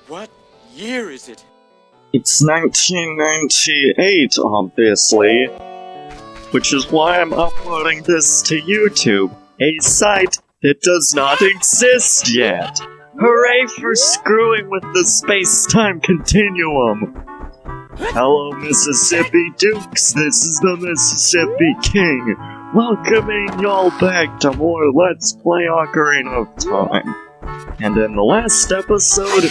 What year is it? It's 1998, obviously. Which is why I'm uploading this to YouTube, a site that does not exist yet. Hooray for screwing with the space-time continuum! Hello, Mississippi Dukes, this is the Mississippi King, welcoming y'all back to more Let's Play Ocarina of Time. And in the last episode,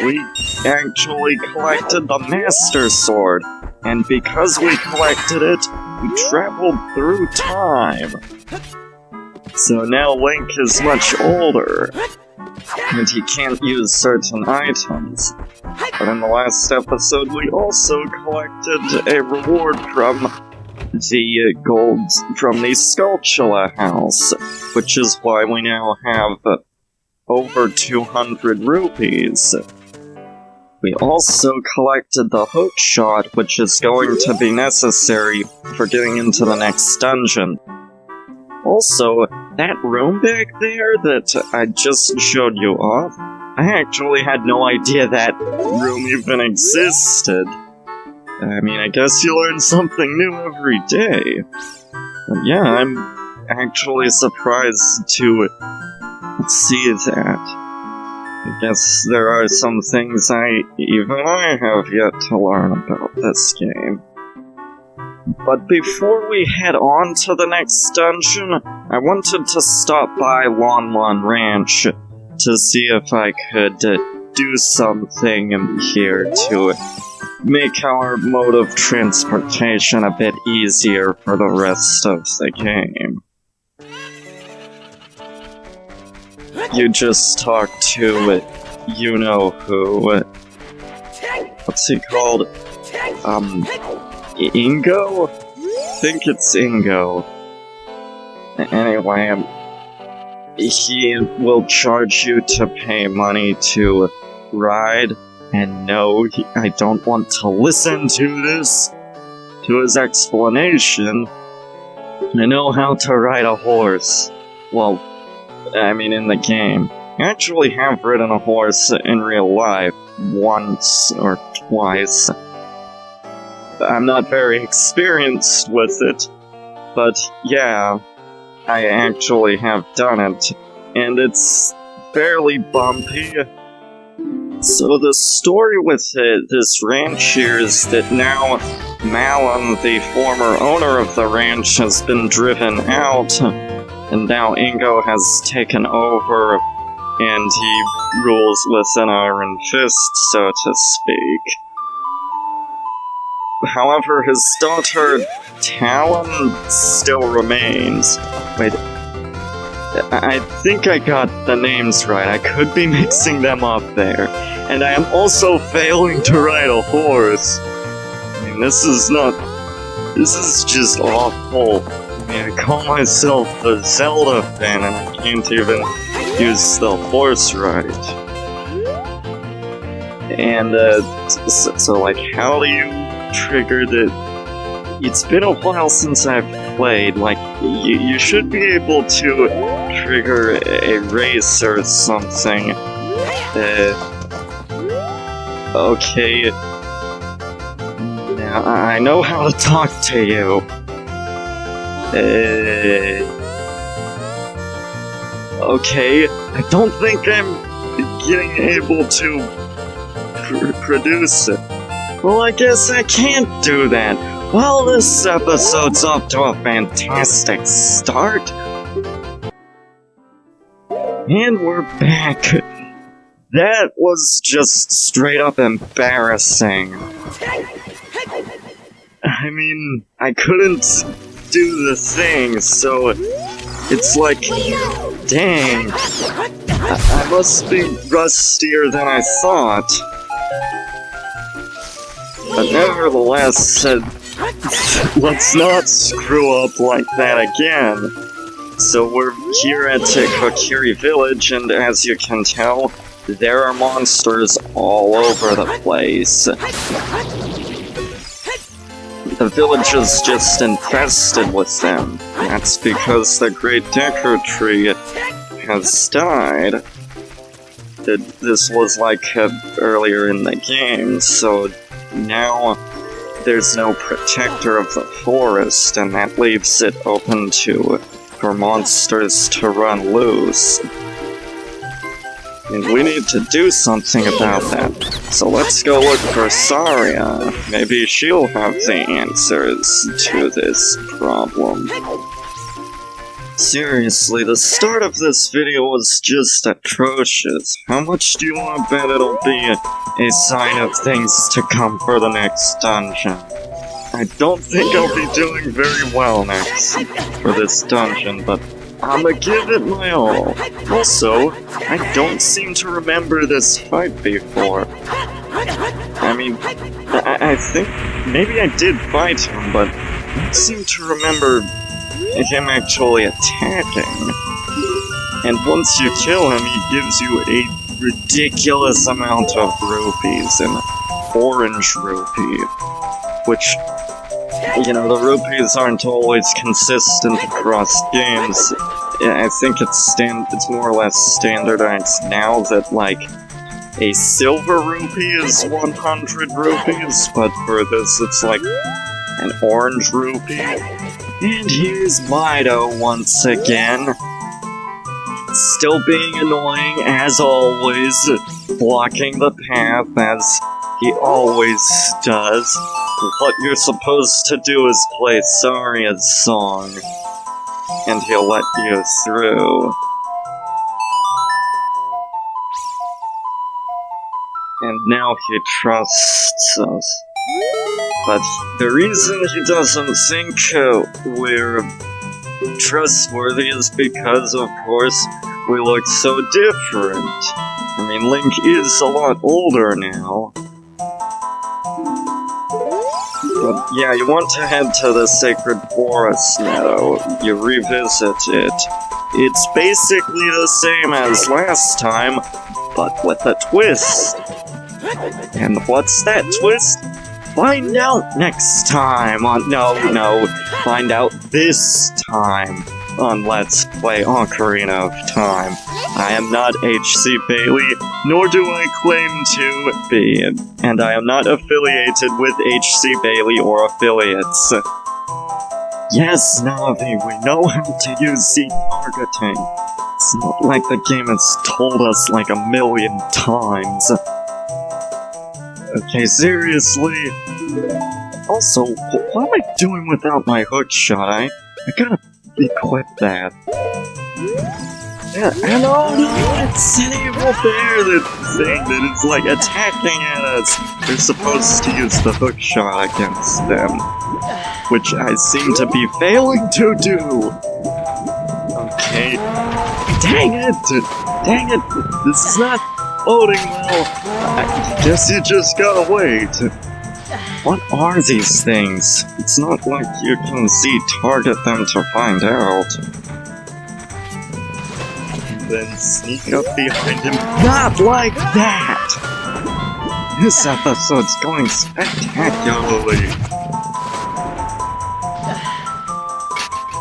we actually collected the Master Sword, and because we collected it, we traveled through time. So now Link is much older, and he can't use certain items. But in the last episode, we also collected a reward from the gold from the Skulltula house, which is why we now have over 200 rupees. We also collected the hook shot, which is going to be necessary for getting into the next dungeon. Also, that room back there that I just showed you off, I actually had no idea that room even existed. I mean, I guess you learn something new every day. But yeah, I'm actually surprised to see that. I guess there are some things even I have yet to learn about this game. But before we head on to the next dungeon, I wanted to stop by Lon Lon Ranch to see if I could do something in here to make our mode of transportation a bit easier for the rest of the game. You just talk to, you-know-who. What's he called? Ingo? I think it's Ingo. Anyway, he will charge you to pay money to ride, and no, I don't want to listen to his explanation. I know how to ride a horse. Well, I mean in the game. I actually have ridden a horse in real life, once or twice. I'm not very experienced with it, but yeah, I actually have done it, and it's fairly bumpy. So the story with this ranch here is that now Malum, the former owner of the ranch, has been driven out, and now Ingo has taken over, and he rules with an iron fist, so to speak. However, his daughter, Talon, still remains. Wait, I think I got the names right. I could be mixing them up there. And I am also failing to ride a horse. I mean, this is just awful. I mean, I call myself a Zelda fan and I can't even use the horse right. And, so like, how do you trigger the... It's been a while since I've played, like, you should be able to trigger a race or something. Okay. Now, I know how to talk to you. Okay, I don't think I'm getting able to produce it. Well, I guess I can't do that. Well, this episode's off to a fantastic start. And we're back. That was just straight up embarrassing. I mean, I couldn't do the thing, so it's like, dang, I must be rustier than I thought. But nevertheless, let's not screw up like that again. So we're here at Kokiri Village, and as you can tell, there are monsters all over the place. The village is just infested with them. That's because the Great Deku Tree has died. this was like earlier in the game, so now there's no protector of the forest, and that leaves it open for monsters to run loose. And we need to do something about that. So let's go look for Saria. Maybe she'll have the answers to this problem. Seriously, the start of this video was just atrocious. How much do you want to bet it'll be a sign of things to come for the next dungeon? I don't think I'll be doing very well next for this dungeon, but I'ma give it my all. Also, I don't seem to remember this fight before. I mean, I think maybe I did fight him, but I don't seem to remember him actually attacking. And once you kill him, he gives you a ridiculous amount of rupees, an orange rupee, which, you know, the rupees aren't always consistent across games. I think it's more or less standardized now that, like, a silver rupee is 100 rupees, but for this it's like an orange rupee. And here's Mido once again. Still being annoying as always, blocking the path as he always does. What you're supposed to do is play Saria's song, and he'll let you through. And now he trusts us. But the reason he doesn't think we're trustworthy is because, of course, we look so different. I mean, Link is a lot older now. But yeah, you want to head to the Sacred Forrest Meadow. You revisit it. It's basically the same as last time, but with a twist. And what's that twist? Find out next time on... Find out this time on Let's Play Ocarina of Time. I am not H.C. Bailey, nor do I claim to be, and I am not affiliated with H.C. Bailey or affiliates. Yes, Navi, we know how to use Z-targeting. It's not like the game has told us like 1,000,000 times. Okay, seriously. Also, what am I doing without my hook shot? I gotta equip that. Yeah, and oh no, it's an evil bear that is like attacking at us. We're supposed to use the hook shot against them, which I seem to be failing to do. Okay. Dang it! This is not loading well. I guess you just gotta wait. What are these things? It's not like you can Z-target them to find out. And then sneak up behind him. Not like that! This episode's going spectacularly.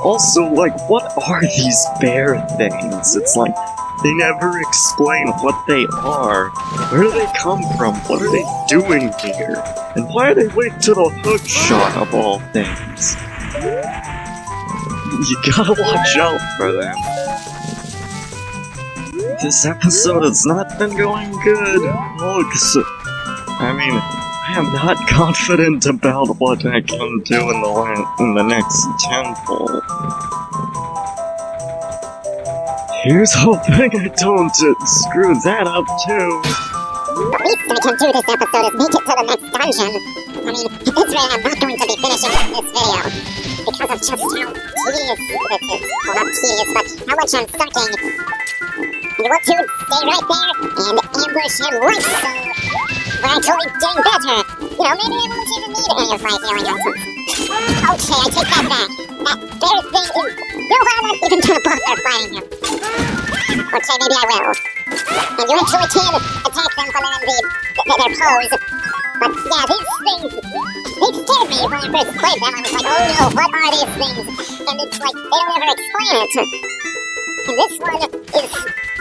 Also, like, what are these bear things? It's like, they never explain what they are. Where do they come from? What are they doing here? And why are they waiting to the hook shot of all things? You gotta watch out for them. This episode has not been going good, folks. I mean, I am not confident about what I can do in the next temple. Here's hoping I don't screw that up too. The least we can do this episode is make it to the next dungeon. I mean, this way I'm not going to be finishing this video, because of just how tedious this is. Well, not tedious, but how much I'm sucking. You want to stay right there and ambush him once, so we're actually getting better. You know, maybe I won't even need any of my healing items. Okay, I take that back. That bear thing is... You know what, I'm not even gonna bother fighting him. Okay, maybe I will. And you actually can attack them from their pose. But yeah, these things, they scared me when I first played them. I was like, oh no, what are these things? And it's like, they don't ever explain it. And this one is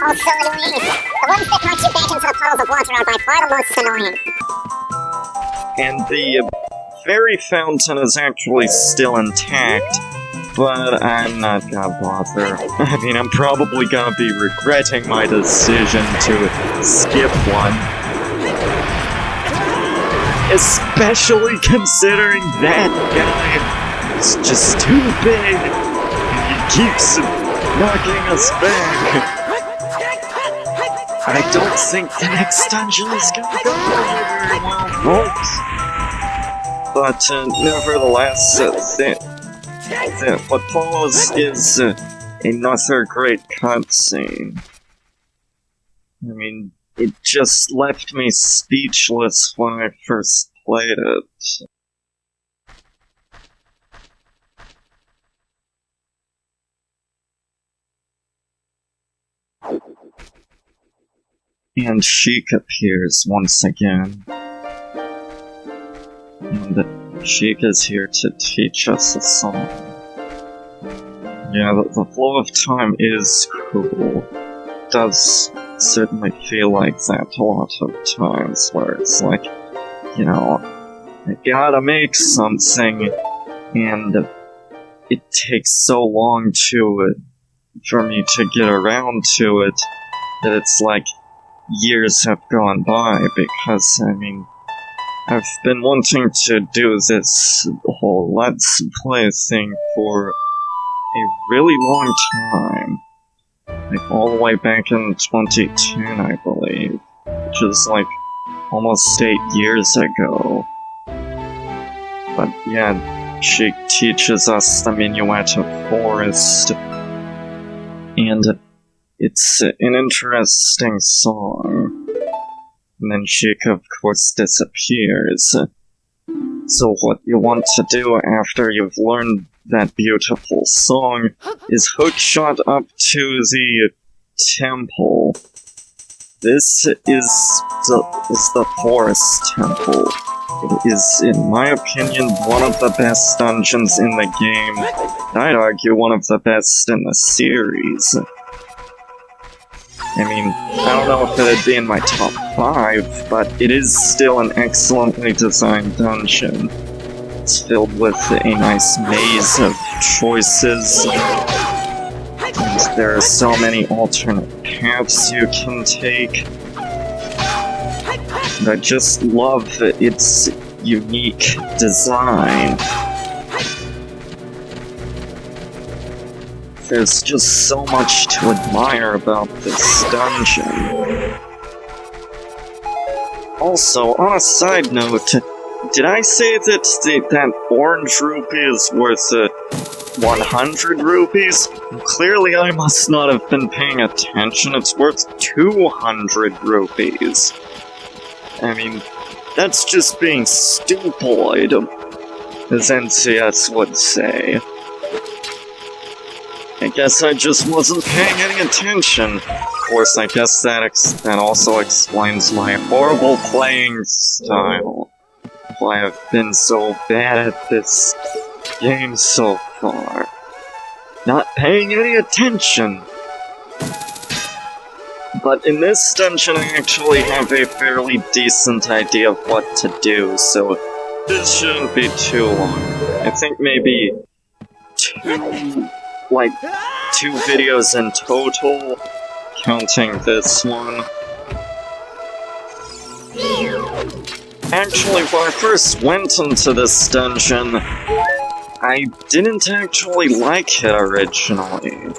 also annoying. The ones that knock you back into the puddles of water are by far the most annoying. And the fairy fountain is actually still intact, but I'm not gonna bother. I mean, I'm probably gonna be regretting my decision to skip one. Especially considering that guy is just too big, and he keeps knocking us back. I don't think the next dungeon is gonna go very well, folks. But nevertheless, what follows is another great cutscene. I mean, it just left me speechless when I first played it. And Sheik appears once again. And Sheik is here to teach us a song. Yeah, the flow of time is cool. It does certainly feel like that a lot of times, where it's like, you know, I gotta make something, and it takes so long for me to get around to it, that it's like years have gone by, because, I mean, I've been wanting to do this whole Let's Play thing for a really long time. Like, all the way back in 2010, I believe. Which is, like, almost 8 years ago. But, yeah, she teaches us the Minuet of Forest. And it's an interesting song. And then Sheik, of course, disappears. So what you want to do after you've learned that beautiful song is hookshot up to the temple. This is the Forrest Temple. It is, in my opinion, one of the best dungeons in the game. I'd argue one of the best in the series. I mean, I don't know if it'd be in my top 5, but it is still an excellently designed dungeon. It's filled with a nice maze of choices, and there are so many alternate paths you can take. And I just love its unique design. There's just so much to admire about this dungeon. Also, on a side note, did I say that that orange rupee is worth 100 rupees? Clearly I must not have been paying attention. It's worth 200 rupees. I mean, that's just being stupid, as NCS would say. I guess I just wasn't paying any attention. Of course, I guess that also explains my horrible playing style. Why I've been so bad at this game so far. Not paying any attention. But in this dungeon I actually have a fairly decent idea of what to do, so this shouldn't be too long. I think maybe two videos in total, counting this one. Actually, when I first went into this dungeon, I didn't actually like it originally.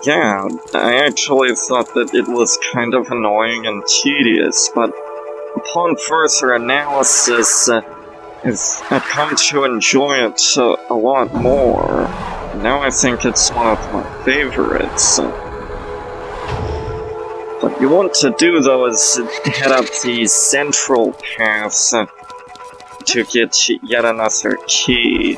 Yeah, I actually thought that it was kind of annoying and tedious, but upon further analysis, I've come to enjoy it a lot more. Now I think it's one of my favorites. What you want to do, though, is head up the central path to get yet another key.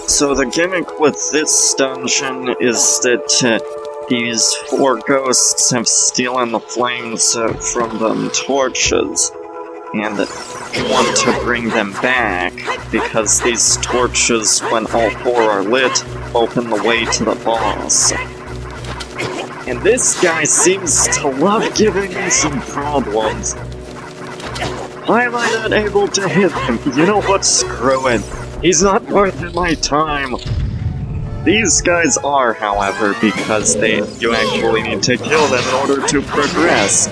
So the gimmick with this dungeon is that these 4 ghosts have stolen the flames from them torches, and you want to bring them back, because these torches, when all 4 are lit, open the way to the boss. And this guy seems to love giving me some problems. Why am I not able to hit him? You know what? Screw it. He's not worth my time. These guys are, however, because you actually need to kill them in order to progress.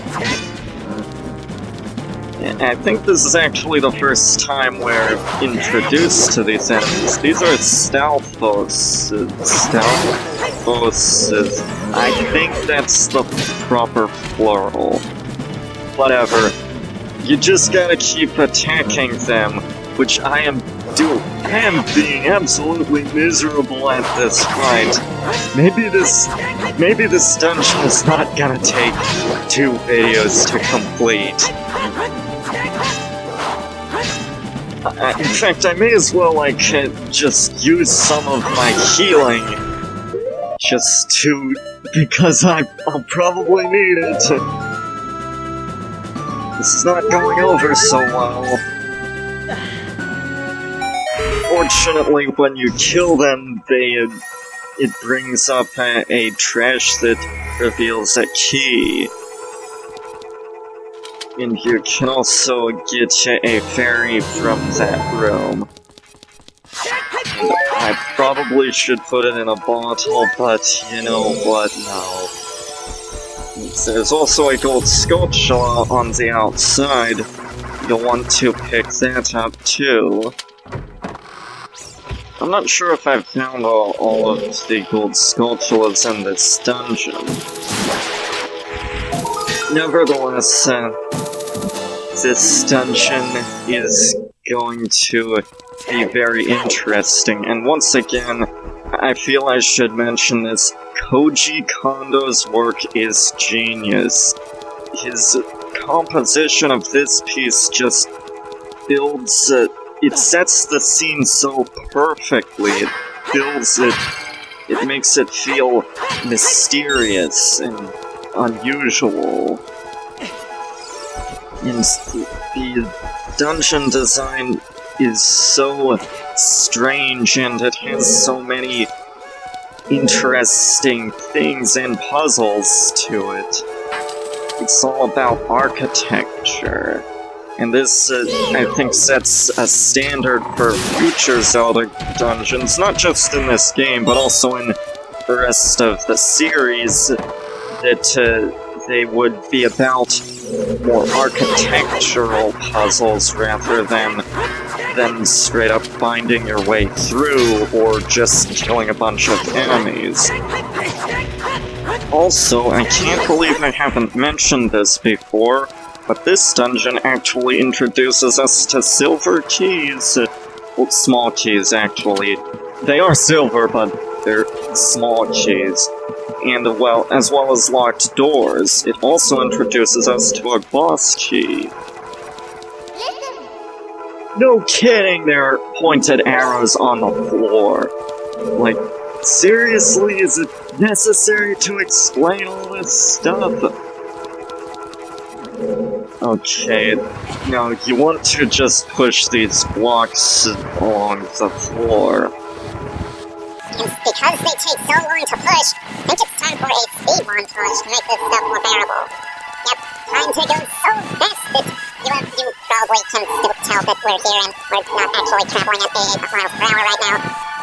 I think this is actually the first time we're introduced to these enemies. These are Stalfos. I think that's the proper plural. Whatever. You just gotta keep attacking them, which I am being absolutely miserable at this fight. Maybe this dungeon is not gonna take 2 videos to complete. In fact, I may as well, just use some of my healing. Because I'll probably need it. This is not going over so well. Fortunately, when you kill them, it brings up a trash that reveals a key. And you can also get a fairy from that room. And I probably should put it in a bottle, but you know what, no. There's also a gold sculpture on the outside. You'll want to pick that up too. I'm not sure if I've found all of the gold sculptures in this dungeon. Nevertheless, this dungeon is going to be very interesting, and once again, I feel I should mention this. Koji Kondo's work is genius. His composition of this piece just builds it sets the scene so perfectly. It builds it, it makes it feel mysterious and unusual. And the dungeon design is so strange, and it has so many interesting things and puzzles to it. It's all about architecture. And this, I think, sets a standard for future Zelda dungeons, not just in this game, but also in the rest of the series, that they would be about more architectural puzzles rather than straight up finding your way through or just killing a bunch of enemies. Also, I can't believe I haven't mentioned this before, but this dungeon actually introduces us to silver keys. Well, small keys, actually. They are silver, but they're small keys. And, well, as well as locked doors. It also introduces us to a boss key. No kidding, there are pointed arrows on the floor. Like, seriously, is it necessary to explain all this stuff? Okay, now you want to just push these blocks along the floor. And because they take so long to push, I think it's time for a speed montage to make this stuff more bearable. Yep, time to go so fast that you probably can still tell that we're here and we're not actually traveling at 88 miles per hour right now.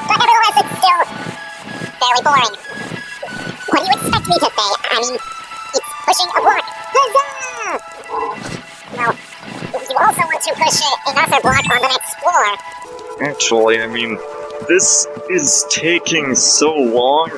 But nevertheless, it's still very boring. What do you expect me to say? I mean, it's pushing a block. Huzzah! Well, you also want to push another block on the next floor. Actually, I mean, this is taking so long.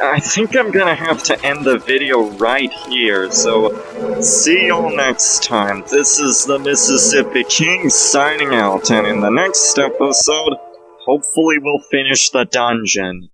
I think I'm gonna have to end the video right here, so see y'all next time. This is the Mississippi King signing out, and in the next episode, hopefully we'll finish the dungeon.